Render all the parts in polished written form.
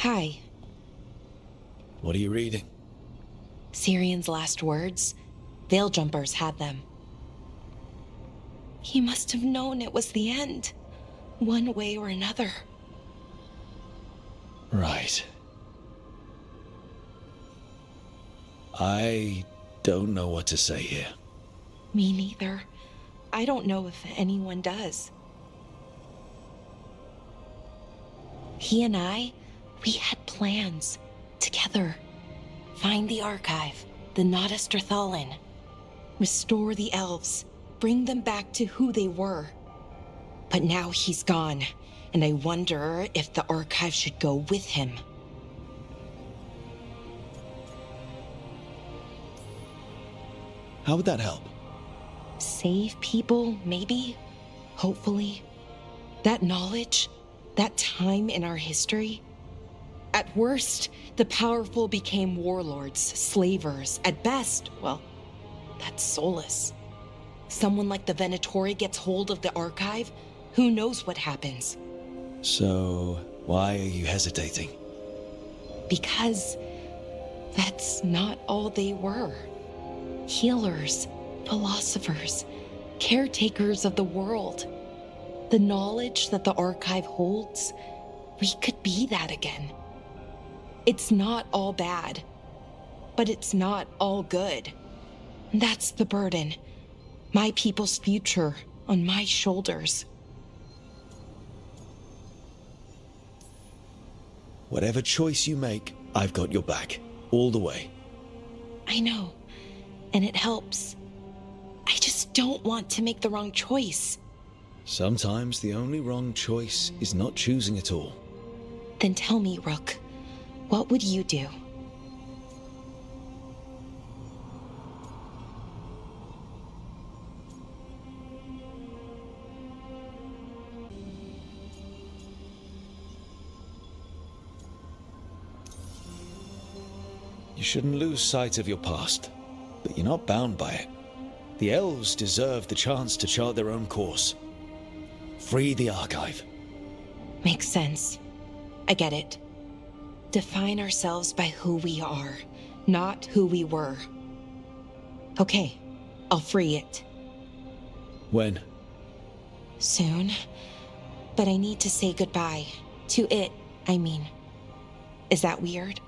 Hi. What are you reading? Sirian's last words? Veil Jumpers had them. He must have known it was the end, one way or another. Right. I don't know what to say here. Me neither. I don't know if anyone does. He and we had plans. Together. Find the archive, the Nodasterthalin. Restore the elves. Bring them back to who they were. But now he's gone, and I wonder if the archive should go with him. How would that help? Save people, maybe? Hopefully. That knowledge, that time in our history. At worst, the powerful became warlords, slavers. At best, well, that's soulless. Someone like the Venatori gets hold of the archive, who knows what happens? So, why are you hesitating? Because that's not all they were. Healers, philosophers, caretakers of the world. The knowledge that the archive holds, we could be that again. It's not all bad, but it's not all good. That's the burden. My people's future on my shoulders. Whatever choice you make, I've got your back. All the way. I know, and it helps. I just don't want to make the wrong choice. Sometimes the only wrong choice is not choosing at all. Then tell me, Rook, what would you do? You shouldn't lose sight of your past, but you're not bound by it. The elves deserve the chance to chart their own course. Free the archive. Makes sense. I get it. Define ourselves by who we are, not who we were. Okay, I'll free it. When? Soon. But I need to say goodbye. To it, I mean. Is that weird?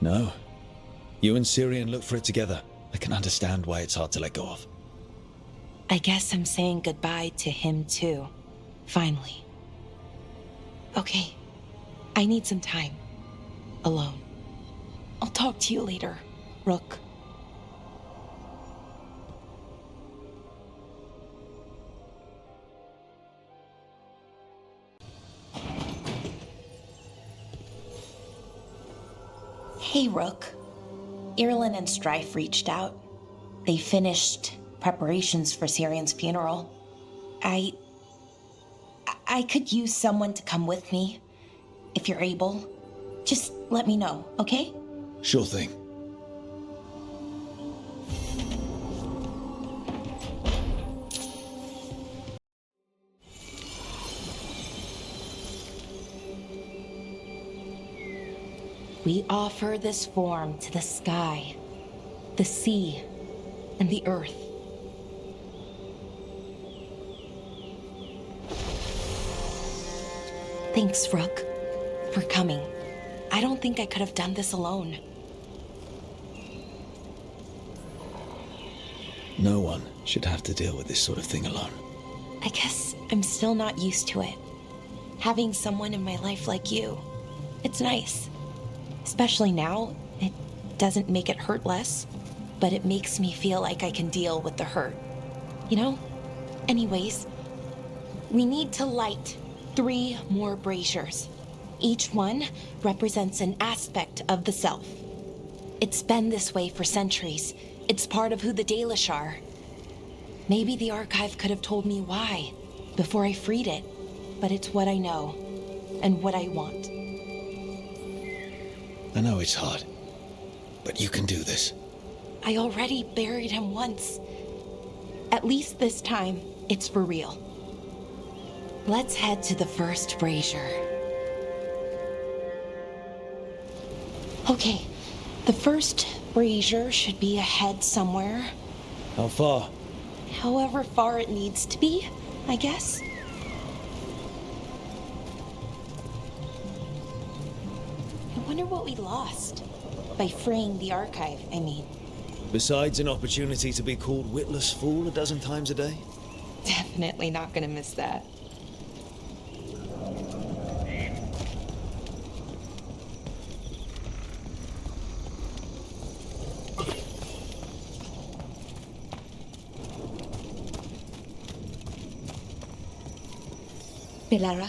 No. You and Sirian look for it together. I can understand why it's hard to let go of. I guess I'm saying goodbye to him too. Finally. Okay. I need some time. Alone. I'll talk to you later, Rook. Hey, Rook. Irlin and Strife reached out. They finished preparations for Sirian's funeral. I could use someone to come with me, if you're able. Just let me know, okay? Sure thing. We offer this form to the sky, the sea, and the earth. Thanks, Rook, for coming. I don't think I could have done this alone. No one should have to deal with this sort of thing alone. I guess I'm still not used to it. Having someone in my life like you, it's nice. Especially now, it doesn't make it hurt less, but it makes me feel like I can deal with the hurt. You know? Anyways, we need to light 3 more braziers. Each one represents an aspect of the self. It's been this way for centuries. It's part of who the Dalish are. Maybe the archive could have told me why before I freed it, but it's what I know and what I want. I know it's hard, but you can do this. I already buried him once. At least this time, it's for real. Let's head to the first brazier. Okay, the first brazier should be ahead somewhere. How far? However far it needs to be, I guess. I wonder what we lost by freeing the archive, I mean. Besides an opportunity to be called witless fool a dozen times a day? Definitely not gonna miss that. Belara,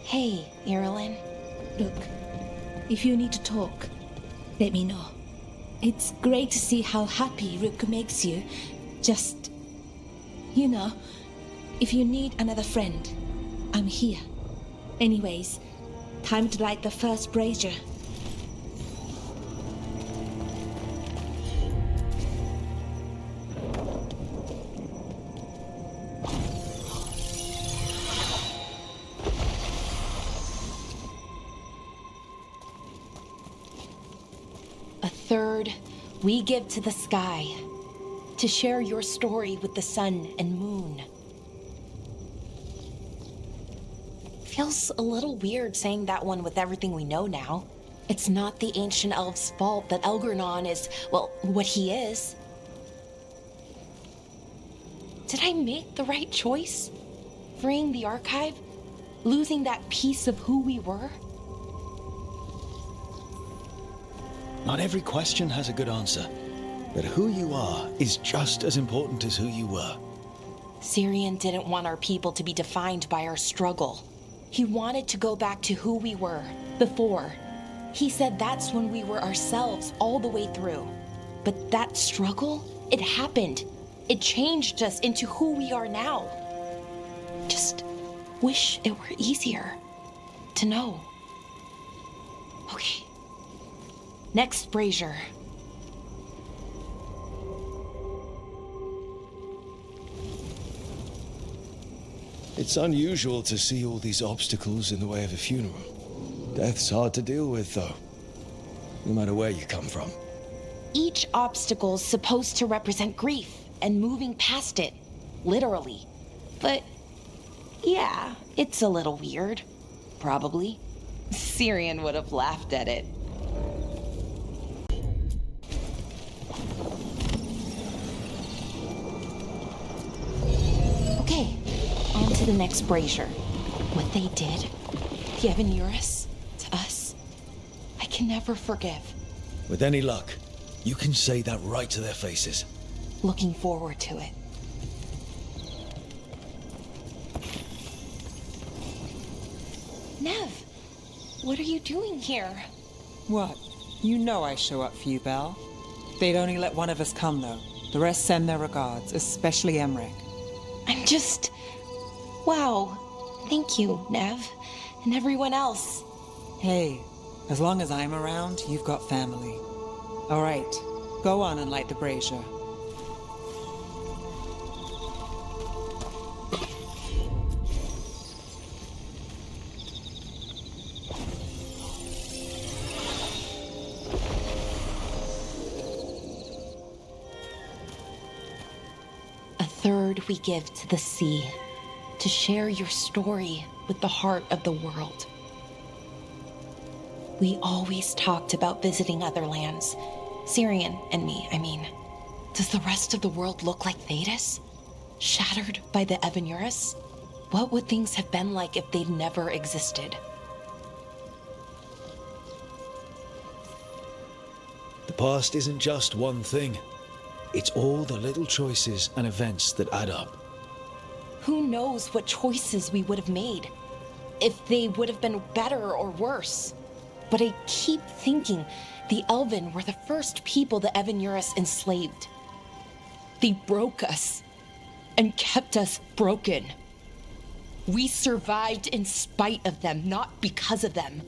Hey, Irulan. look, if you need to talk, let me know. It's great to see how happy Rook makes you. Just, if you need another friend, I'm here. Anyways, time to light the first brazier. A third we give to the sky to share your story with the sun and moon. Feels a little weird saying that one with everything we know now. It's not the ancient elf's fault that Elgernon is, well, what he is. Did I make the right choice? Freeing the archive? Losing that piece of who we were? Not every question has a good answer, but who you are is just as important as who you were. Syrian didn't want our people to be defined by our struggle. He wanted to go back to who we were before. He said that's when we were ourselves all the way through. But that struggle, it happened. It changed us into who we are now. Just wish it were easier to know. Okay. Next brazier. It's unusual to see all these obstacles in the way of a funeral. Death's hard to deal with, though, no matter where you come from. Each obstacle's supposed to represent grief and moving past it, literally. But yeah, it's a little weird. Probably. Syrian would have laughed at it. Okay, on to the next brazier. What they did, the Evanurus, to us, I can never forgive. With any luck, you can say that right to their faces. Looking forward to it. Nev, what are you doing here? What? You know I show up for you, Belle. They'd only let one of us come, though. The rest send their regards, especially Emmerich. I'm just... Wow. Thank you, Nev. And everyone else. Hey, as long as I'm around, you've got family. All right, go on and light the brazier. A third we give to the sea, to share your story with the heart of the world. We always talked about visiting other lands. Syrian and me, I mean. Does the rest of the world look like Thedas? Shattered by the Evanurus? What would things have been like if they'd never existed? The past isn't just one thing. It's all the little choices and events that add up. Who knows what choices we would have made? If they would have been better or worse. But I keep thinking the Elven were the first people the Evanurus enslaved. They broke us and kept us broken. We survived in spite of them, not because of them.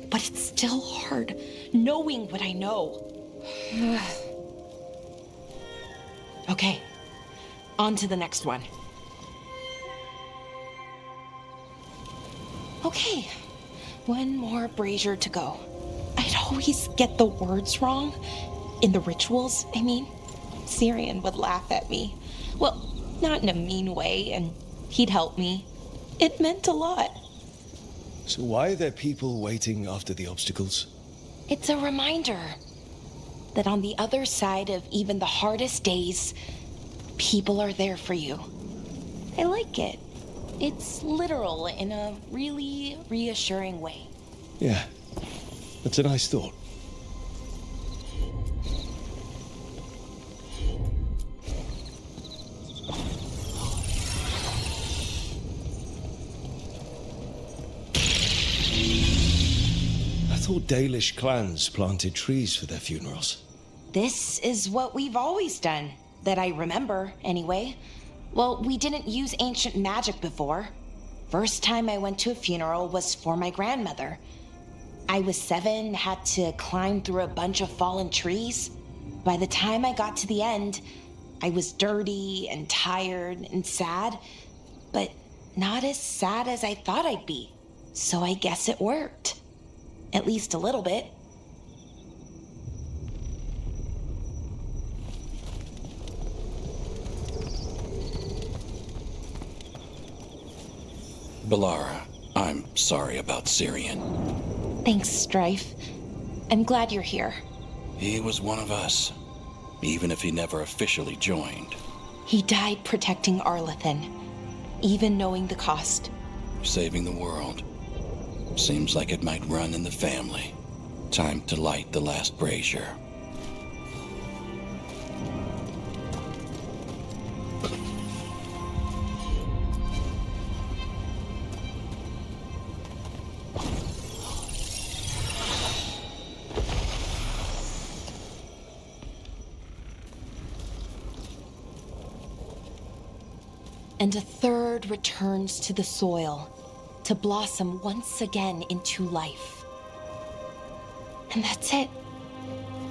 But it's still hard knowing what I know. Okay, on to the next one. Okay, one more brazier to go. I'd always get the words wrong. In the rituals, I mean. Syrian would laugh at me. Well, not in a mean way, and he'd help me. It meant a lot. So why are there people waiting after the obstacles? It's a reminder that on the other side of even the hardest days, people are there for you. I like it. It's literal in a really reassuring way. Yeah, that's a nice thought. I thought Dalish clans planted trees for their funerals. This is what we've always done, that I remember, anyway. Well, we didn't use ancient magic before. First time I went to a funeral was for my grandmother. I was 7, had to climb through a bunch of fallen trees. By the time I got to the end, I was dirty and tired and sad, but not as sad as I thought I'd be. So I guess it worked. At least a little bit. Balara, I'm sorry about Syrian. Thanks, Strife. I'm glad you're here. He was one of us, even if he never officially joined. He died protecting Arlathan, even knowing the cost. Saving the world. Seems like it might run in the family. Time to light the last brazier. And a third returns to the soil, to blossom once again into life. And that's it.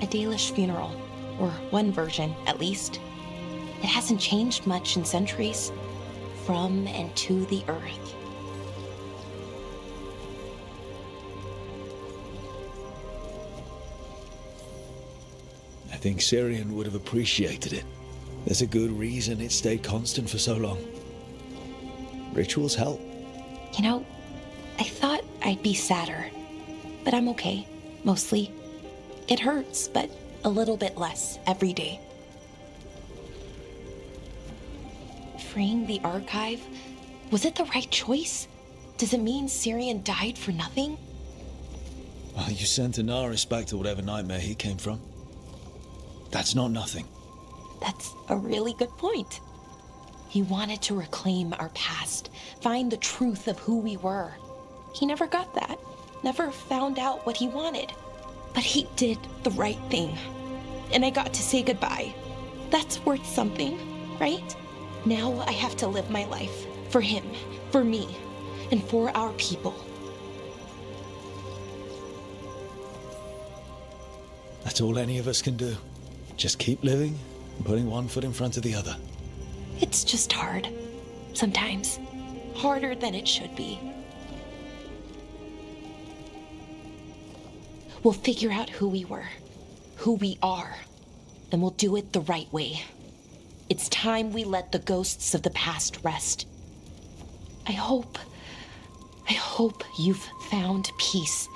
A Dalish funeral, or one version, at least. It hasn't changed much in centuries, from and to the earth. I think Syrian would have appreciated it. There's a good reason it stayed constant for so long. Rituals help. You know, I thought I'd be sadder, but I'm okay, mostly. It hurts, but a little bit less every day. Freeing the archive, was it the right choice? Does it mean Syrian died for nothing? Well, you sent Anaris back to whatever nightmare he came from. That's not nothing. That's a really good point. He wanted to reclaim our past, find the truth of who we were. He never got that, never found out what he wanted. But he did the right thing. And I got to say goodbye. That's worth something, right? Now I have to live my life for him, for me, and for our people. That's all any of us can do. Just keep living and putting one foot in front of the other. It's just hard. Sometimes. Harder than it should be. We'll figure out who we were, who we are, and we'll do it the right way. It's time we let the ghosts of the past rest. I hope you've found peace,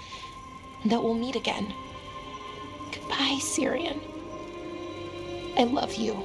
and that we'll meet again. Goodbye, Syrian. I love you.